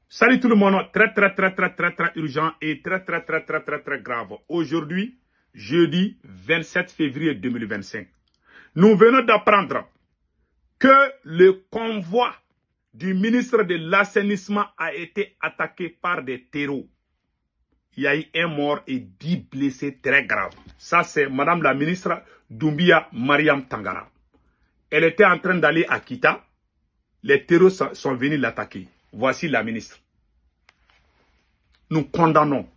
Salut tout le monde, très urgent et très grave. Aujourd'hui, jeudi 27 février 2025, nous venons d'apprendre que le convoi du ministre de l'Assainissement a été attaqué par des terreaux. Il y a eu un mort et 10 blessés très graves. Ça, c'est Madame la ministre Doumbia Mariam Tangara. Elle était en train d'aller à Kita. Les terreaux sont venus l'attaquer. Voici la ministre. Nous condamnons.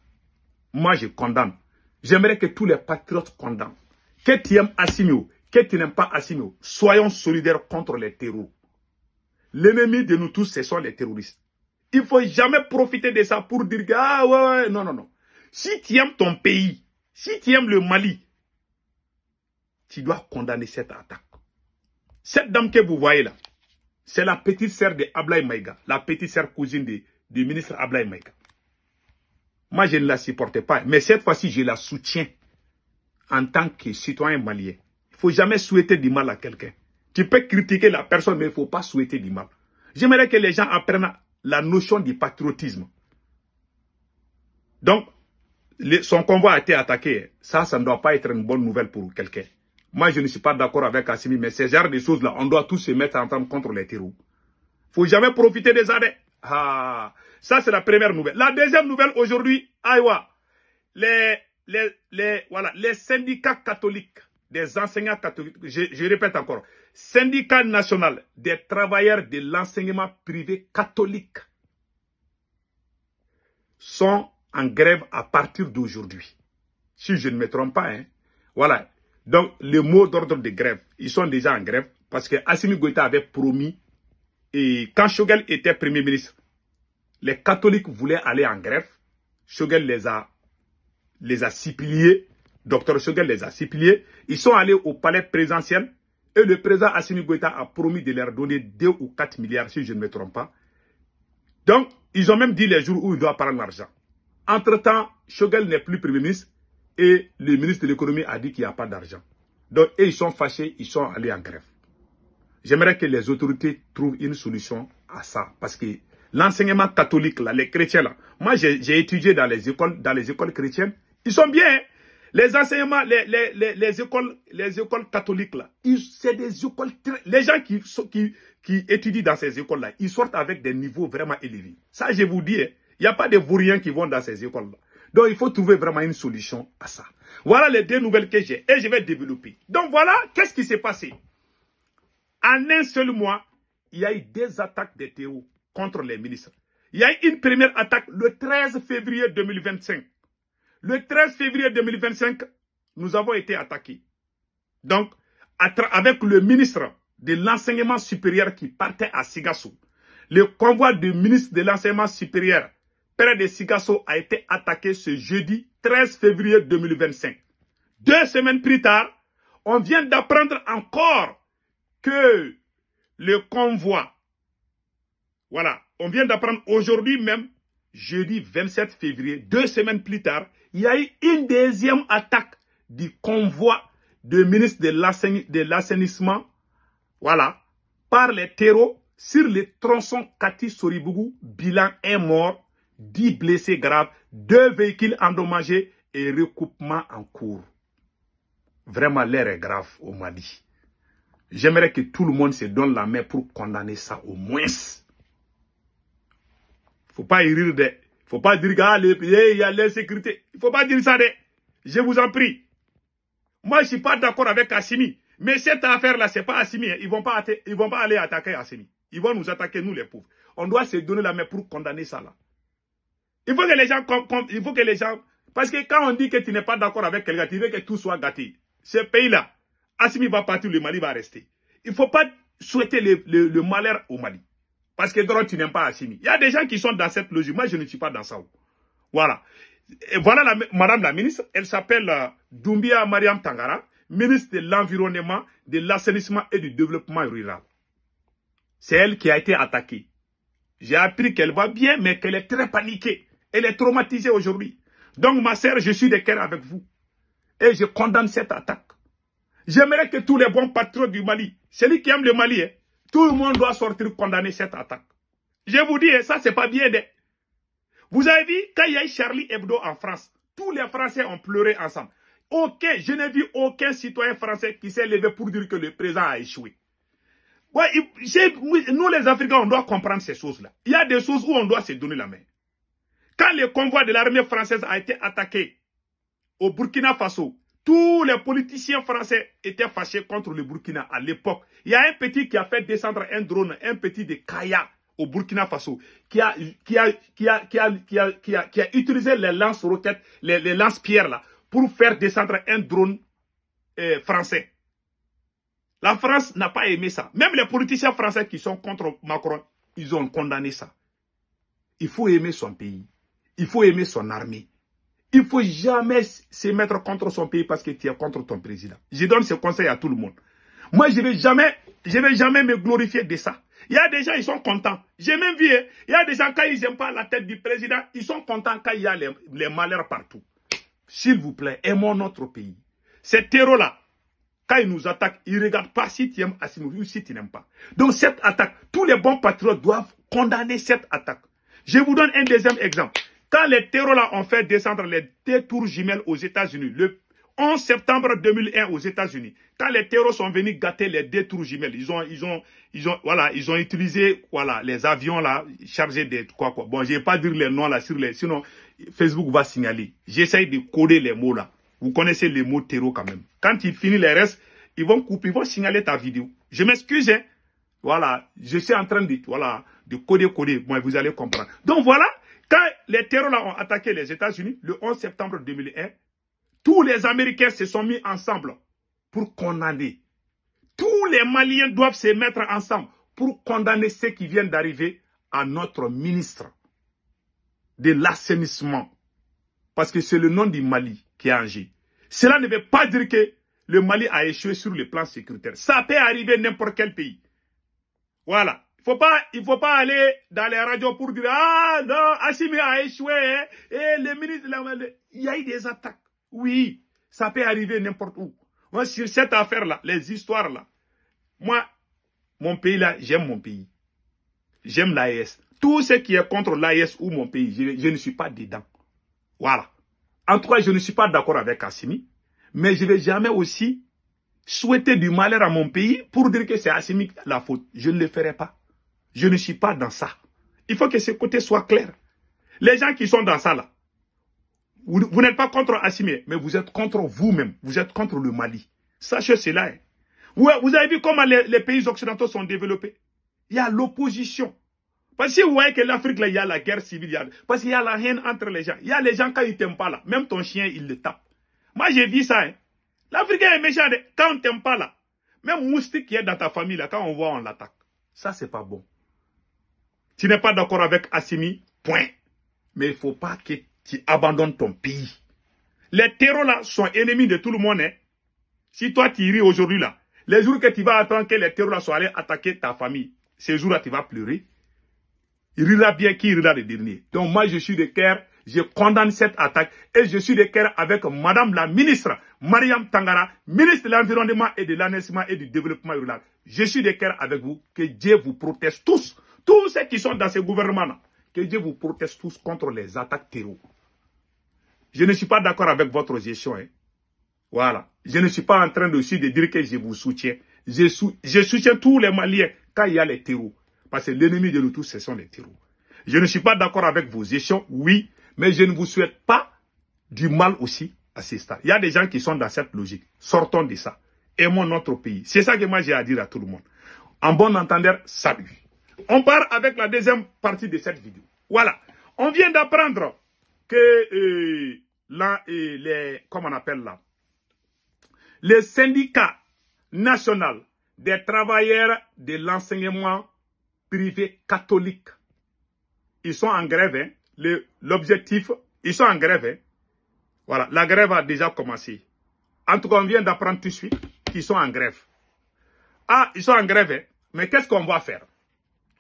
Moi, je condamne. J'aimerais que tous les patriotes condamnent. Que tu aimes Assimio, que tu n'aimes pas Assimio, soyons solidaires contre les terroristes. L'ennemi de nous tous, ce sont les terroristes. Il ne faut jamais profiter de ça pour dire que, ah ouais, non. Si tu aimes ton pays, si tu aimes le Mali, tu dois condamner cette attaque. Cette dame que vous voyez là, c'est la petite sœur de Ablaye Maïga, la petite sœur cousine du ministre Ablaye Maïga. Moi, je ne la supportais pas, mais cette fois-ci, je la soutiens en tant que citoyen malien. Il ne faut jamais souhaiter du mal à quelqu'un. Tu peux critiquer la personne, mais il ne faut pas souhaiter du mal. J'aimerais que les gens apprennent la notion du patriotisme. Donc, son convoi a été attaqué. Ça ne doit pas être une bonne nouvelle pour quelqu'un. Moi, je ne suis pas d'accord avec Assimi, mais ces genres de choses-là, on doit tous se mettre ensemble contre les terroristes. Il ne faut jamais profiter des arrêts. Ah, ça, c'est la première nouvelle. La deuxième nouvelle aujourd'hui, aïwa, les syndicats catholiques, des enseignants catholiques, je répète encore, syndicat national des travailleurs de l'enseignement privé catholique sont en grève à partir d'aujourd'hui. Si je ne me trompe pas, hein. Voilà. Donc, le mot d'ordre de grève, ils sont déjà en grève parce que Assimi Goïta avait promis, et quand Choguel était Premier ministre, les catholiques voulaient aller en grève. Choguel les a suppliés. Docteur Choguel les a suppliés. Ils sont allés au palais présidentiel et le président Assimi Goïta a promis de leur donner 2 ou 4 milliards, si je ne me trompe pas. Donc, ils ont même dit les jours où ils doivent prendre l'argent. Entre-temps, Choguel n'est plus Premier ministre et le ministre de l'économie a dit qu'il n'y a pas d'argent. Donc, ils sont fâchés, ils sont allés en grève. J'aimerais que les autorités trouvent une solution à ça. Parce que l'enseignement catholique, là, les chrétiens, là, moi j'ai étudié dans les écoles chrétiennes, ils sont bien. Hein? Les enseignements, les écoles catholiques, là, c'est des écoles très... Les gens qui étudient dans ces écoles-là, ils sortent avec des niveaux vraiment élevés. Ça, je vous dis, il n'y a pas de vauriens qui vont dans ces écoles-là. Donc, il faut trouver vraiment une solution à ça. Voilà les 2 nouvelles que j'ai et je vais développer. Donc, voilà, qu'est-ce qui s'est passé? En un seul mois, il y a eu 2 attaques de Théo contre les ministres. Il y a eu une première attaque le 13 février 2025. Le 13 février 2025, nous avons été attaqués. Donc, avec le ministre de l'enseignement supérieur qui partait à Sigasso, le convoi du ministre de l'enseignement supérieur près de Sigasso a été attaqué ce jeudi 13 février 2025. 2 semaines plus tard, on vient d'apprendre encore que le convoi, voilà, on vient d'apprendre aujourd'hui même, jeudi 27 février, 2 semaines plus tard, il y a eu une deuxième attaque du convoi du ministre de l'assainissement, voilà, par les terreaux sur les tronçons Kati Soribougou, bilan 1 mort, 10 blessés graves, 2 véhicules endommagés et recoupement en cours. Vraiment, l'air est grave au Mali. J'aimerais que tout le monde se donne la main pour condamner ça au moins. Faut pas y rire de... Faut pas dire qu'il y a l'insécurité. Il faut pas dire ça de... Je vous en prie. Moi, je suis pas d'accord avec Assimi. Mais cette affaire-là, c'est pas Assimi. Hein. Ils vont pas aller attaquer Assimi. Ils vont nous attaquer, nous les pauvres. On doit se donner la main pour condamner ça là. Il faut que les gens... Il faut que les gens... Parce que quand on dit que tu n'es pas d'accord avec quelqu'un, tu veux que tout soit gâté. Ce pays-là, Assimi va partir, le Mali va rester. Il ne faut pas souhaiter le malheur au Mali. Parce que donc, tu n'aimes pas Assimi. Il y a des gens qui sont dans cette logique. Moi, je ne suis pas dans ça. Voilà. Et voilà madame la ministre. Elle s'appelle Doumbia Mariam Tangara, ministre de l'Environnement, de l'Assainissement et du Développement Rural. C'est elle qui a été attaquée. J'ai appris qu'elle va bien, mais qu'elle est très paniquée. Elle est traumatisée aujourd'hui. Donc, ma sœur, je suis de cœur avec vous. Et je condamne cette attaque. J'aimerais que tous les bons patriotes du Mali, celui qui aime le Mali, tout le monde doit sortir condamner cette attaque. Je vous dis, ça, c'est pas bien. Vous avez vu, quand il y a eu Charlie Hebdo en France, tous les Français ont pleuré ensemble. Je n'ai vu aucun citoyen français qui s'est levé pour dire que le président a échoué. Ouais, nous les Africains, on doit comprendre ces choses-là. Il y a des choses où on doit se donner la main. Quand le convoi de l'armée française a été attaqué au Burkina Faso, tous les politiciens français étaient fâchés contre le Burkina à l'époque. Il y a un petit qui a fait descendre un drone, un petit de Kaya au Burkina Faso, qui a utilisé les lance-roquettes, les lance-pierres là, pour faire descendre un drone français. La France n'a pas aimé ça. Même les politiciens français qui sont contre Macron, ils ont condamné ça. Il faut aimer son pays. Il faut aimer son armée. Il ne faut jamais se mettre contre son pays parce que tu es contre ton président. Je donne ce conseil à tout le monde. Moi, je ne vais jamais me glorifier de ça. Il y a des gens, ils sont contents. J'ai même vu, il y a des gens, quand ils n'aiment pas la tête du président, ils sont contents quand il y a les malheurs partout. S'il vous plaît, aimons notre pays. Ces terreaux-là, quand ils nous attaquent, ils ne regardent pas si tu aimes Assimi ou si tu n'aimes pas. Donc cette attaque, tous les bons patriotes doivent condamner cette attaque. Je vous donne un deuxième exemple. Quand les terroristes ont fait descendre les deux tours jumelles aux États-Unis, le 11 septembre 2001 aux États-Unis, quand les terroristes sont venus gâter les deux tours jumelles, ils ont utilisé les avions là chargés de quoi. Bon, je ne vais pas dire les noms là sinon Facebook va signaler. J'essaye de coder les mots là. Vous connaissez les mots terreau quand même. Quand ils finissent les restes, ils vont couper, ils vont signaler ta vidéo. Je m'excuse, hein. Voilà, je suis en train de coder. Bon, vous allez comprendre. Donc voilà, quand les terroristes ont attaqué les États-Unis, le 11 septembre 2001, tous les Américains se sont mis ensemble pour condamner. Tous les Maliens doivent se mettre ensemble pour condamner ceux qui viennent d'arriver à notre ministre de l'assainissement. Parce que c'est le nom du Mali qui est en jeu. Cela ne veut pas dire que le Mali a échoué sur le plan sécuritaire. Ça peut arriver n'importe quel pays. Voilà. Il faut pas aller dans les radios pour dire « Ah non, Assimi a échoué. Hein, et le ministre de la Mali... » Il y a eu des attaques. Oui, ça peut arriver n'importe où. Moi, sur cette affaire-là, les histoires-là, moi, mon pays là, j'aime mon pays. J'aime l'AES. Tout ce qui est contre l'AES ou mon pays, je ne suis pas dedans. Voilà. En tout cas, je ne suis pas d'accord avec Assimi, mais je ne vais jamais aussi souhaiter du malheur à mon pays pour dire que c'est Assimi la faute. Je ne le ferai pas. Je ne suis pas dans ça. Il faut que ce côté soit clair. Les gens qui sont dans ça là, vous n'êtes pas contre Assimi, mais vous êtes contre vous-même. Vous êtes contre le Mali. Sachez cela. Hein. Vous avez vu comment les pays occidentaux sont développés. Il y a l'opposition. Parce que vous voyez que l'Afrique, là, il y a la guerre civile. Parce qu'il y a la haine entre les gens. Il y a les gens, quand ils ne t'aiment pas là, même ton chien, il le tape. Moi, j'ai vu ça. Hein. L'Africain est méchant. Quand on ne t'aime pas là, même moustique qui est dans ta famille, là, quand on voit, on l'attaque. Ça, c'est pas bon. Tu n'es pas d'accord avec Assimi, point. Mais il ne faut pas que tu abandonnes ton pays. Les terroristes là sont ennemis de tout le monde. Hein. Si toi, tu ris aujourd'hui là, les jours que tu vas attendre que les terroristes soient allés attaquer ta famille, ces jours-là, tu vas pleurer. Il rira bien qui rira le dernier. Donc moi, je suis de cœur, je condamne cette attaque et je suis de cœur avec Madame la ministre Mariam Tangara, ministre de l'Environnement et de l'Assainissement et du Développement rural. Je suis de cœur avec vous, que Dieu vous protège tous ceux qui sont dans ce gouvernement-là, que Dieu vous protège tous contre les attaques terroristes. Je ne suis pas d'accord avec votre gestion. Hein. Voilà. Je ne suis pas en train de dire que je vous soutiens. Je soutiens tous les Maliens quand il y a les terroristes. Parce que l'ennemi de nous tous, ce sont les terroristes. Je ne suis pas d'accord avec vos gestions, oui, mais je ne vous souhaite pas du mal aussi à ce stade. Il y a des gens qui sont dans cette logique. Sortons de ça. Aimons notre pays. C'est ça que moi j'ai à dire à tout le monde. En bon entendeur, salut. On part avec la deuxième partie de cette vidéo. Voilà. On vient d'apprendre que comment on appelle là, le syndicat national des travailleurs de l'enseignement privé catholique. Ils sont en grève. Hein. L'objectif, ils sont en grève. Hein. Voilà, la grève a déjà commencé. En tout cas, on vient d'apprendre tout de suite qu'ils sont en grève. Ah, ils sont en grève. Hein. Mais qu'est-ce qu'on va faire?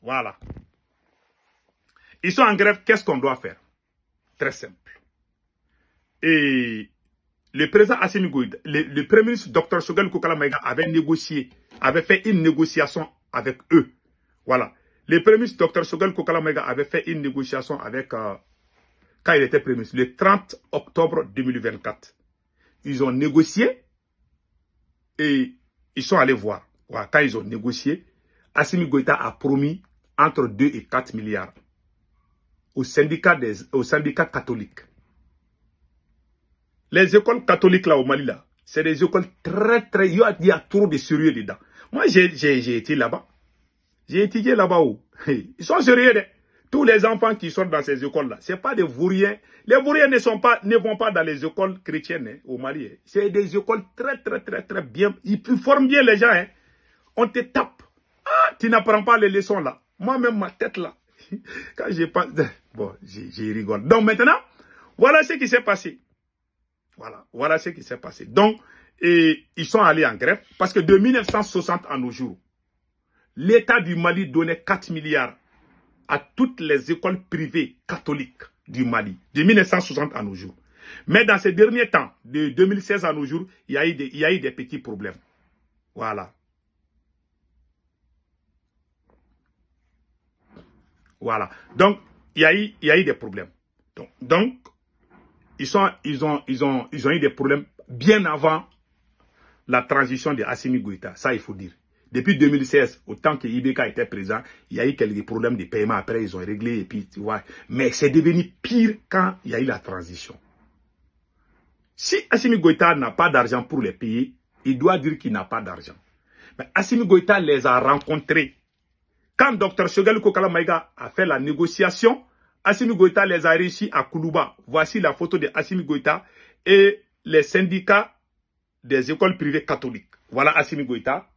Voilà. Ils sont en grève, qu'est-ce qu'on doit faire? Très simple. Et le président Assimi Goïta, le premier ministre Dr Choguel Kokala Maïga avait fait une négociation avec eux. Voilà. Le premier ministre Dr Choguel Kokala Maïga avait fait une négociation avec quand il était Premier ministre, le 30 octobre 2024. Ils ont négocié et ils sont allés voir. Voilà, quand ils ont négocié, Assimi Goïta a promis entre 2 et 4 milliards aux syndicats catholiques. Les écoles catholiques là au Mali, là, c'est des écoles très... Il y a trop de sérieux dedans. Moi, j'ai été là-bas. J'ai étudié là-bas où ils sont sérieux. Tous les enfants qui sortent dans ces écoles-là, ce n'est pas des vauriens. Les vauriens ne vont pas dans les écoles chrétiennes au Mali. Hein. C'est des écoles très bien. Ils forment bien les gens. Hein. On te tape. Ah, tu n'apprends pas les leçons là. Moi-même, ma tête là. Quand j'ai pas... Bon, j'ai rigole. Donc maintenant, voilà ce qui s'est passé. Voilà ce qui s'est passé. Donc, ils sont allés en grève parce que de 1960 à nos jours, l'État du Mali donnait 4 milliards à toutes les écoles privées catholiques du Mali, de 1960 à nos jours. Mais dans ces derniers temps, de 2016 à nos jours, il y a eu des petits problèmes. Voilà. Donc, il y a eu des problèmes. Donc ils ont eu des problèmes bien avant la transition de Assimi Goïta. Ça, il faut dire. Depuis 2016, autant que Ibeka était présent, il y a eu quelques problèmes de paiement. Après, ils ont réglé et puis, tu vois. Mais c'est devenu pire quand il y a eu la transition. Si Assimi Goïta n'a pas d'argent pour les payer, il doit dire qu'il n'a pas d'argent. Mais Assimi Goïta les a rencontrés. Quand Dr Choguel Kokala Maïga a fait la négociation, Assimi Goïta les a réussi à Koulouba. Voici la photo de Assimi Goïta et les syndicats des écoles privées catholiques. Voilà Assimi Goïta.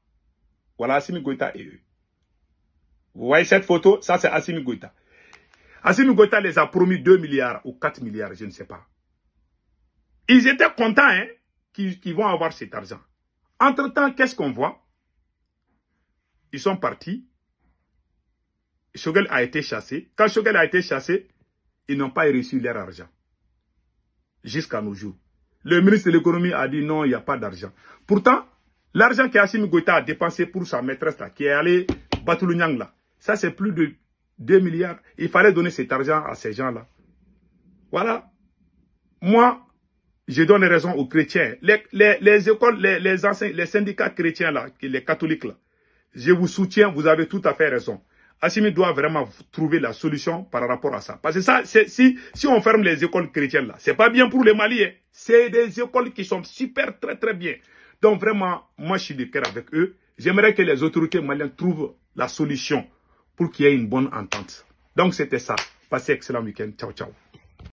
Voilà Assimi Goïta et eux. Vous voyez cette photo? Ça, c'est Assimi Goïta. Assimi Goïta les a promis 2 milliards ou 4 milliards, je ne sais pas. Ils étaient contents hein, qu'ils vont avoir cet argent. Entre-temps, qu'est-ce qu'on voit? Ils sont partis. Choguel a été chassé. Quand Choguel a été chassé, ils n'ont pas reçu leur argent. Jusqu'à nos jours. Le ministre de l'économie a dit non, il n'y a pas d'argent. Pourtant, l'argent qu'Assimi Goïta a dépensé pour sa maîtresse, là, qui est allée Batoulounyang, là, ça c'est plus de 2 milliards. Il fallait donner cet argent à ces gens-là. Voilà. Moi, je donne raison aux chrétiens. Les écoles, les syndicats chrétiens, là, les catholiques, là, je vous soutiens, vous avez tout à fait raison. Assimi doit vraiment trouver la solution par rapport à ça. Parce que ça, si on ferme les écoles chrétiennes là, c'est pas bien pour les Maliens. C'est des écoles qui sont super, très bien. Donc vraiment, moi je suis de cœur avec eux. J'aimerais que les autorités maliennes trouvent la solution pour qu'il y ait une bonne entente. Donc c'était ça. Passez un excellent week-end. Ciao, ciao.